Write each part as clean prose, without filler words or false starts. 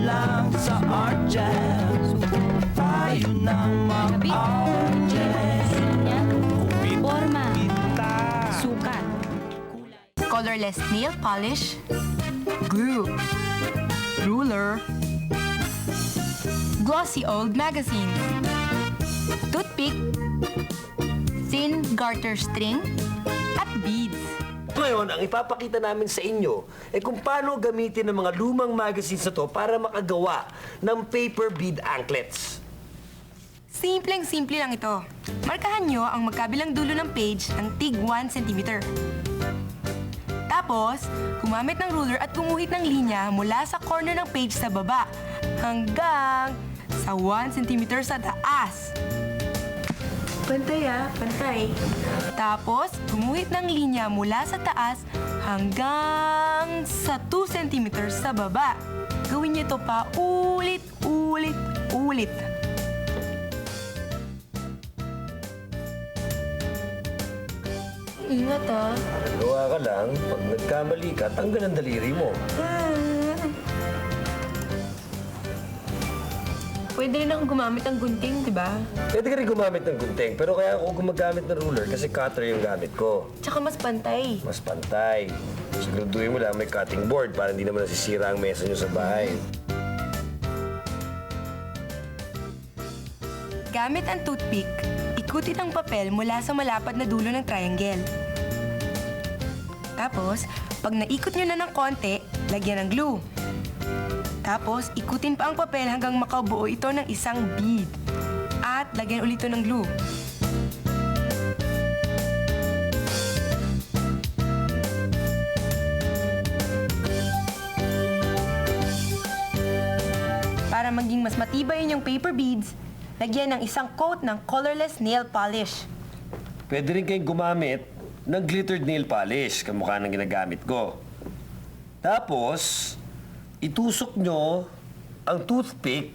lang sa art jam. Tayo ng mga artist. Forma. Sukat. Colorless nail polish, glue, ruler, glossy old magazine, toothpick, thin garter string, at beads. Ngayon, ang ipapakita namin sa inyo ay kung paano gamitin ang mga lumang magazines na to para makagawa ng paper bead anklets. Simpleng-simple lang ito. Markahan nyo ang magkabilang dulo ng page ng tig 1 cm. Tapos, gumamit ng ruler at gumuhit ng linya mula sa corner ng page sa baba hanggang sa 1 cm sa taas. Pantay pantay. Tapos, gumuhit ng linya mula sa taas hanggang sa 2 cm sa baba. Gawin niyo ito pa ulit. Ingat Gawa ka lang, pag nagkamali ka, tanggal ang daliri mo. Pwede rin akong gumamit ng gunting, di ba? Pwede ka rin gumamit ng gunting, pero kaya ako gumagamit ng ruler kasi cutter yung gamit ko. Tsaka mas pantay. Mas pantay. Siguraduhin mo lang may cutting board para hindi naman nasisira ang mesa nyo sa bahay. Gamit ang toothpick, ikutin ang papel mula sa malapad na dulo ng triangle. Tapos, pag naikot nyo na ng konti, lagyan ng glue. Tapos, ikutin pa ang papel hanggang makabuo ito ng isang bead. At lagyan ulit ito ng glue. Para maging mas matibay yung paper beads, lagyan ng isang coat ng colorless nail polish. Pwede rin kayong gumamit ng glittered nail polish, kamukha ng ginagamit ko. Tapos, itusok nyo ang toothpick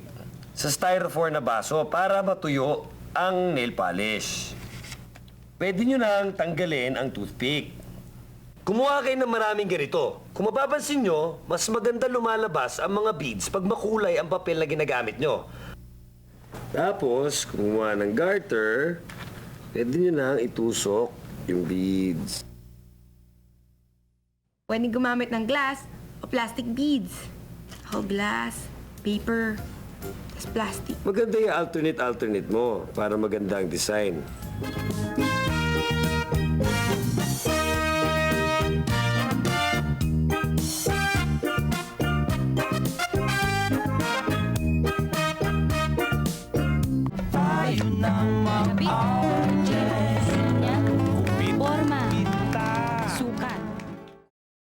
sa styrofoam na baso para matuyo ang nail polish. Pwede nyo nang tanggalin ang toothpick. Kumuha kayo ng maraming ganito. Kung mapapansin nyo, mas maganda lumalabas ang mga beads pag makulay ang papel na ginagamit nyo. Tapos, kumuha ng garter, pwede nyo nang itusok yung beads. Pwede gumamit ng glass o plastic beads. Ako glass, paper, tas plastic. Maganda yung alternate mo para maganda ang design. Tayo ng mga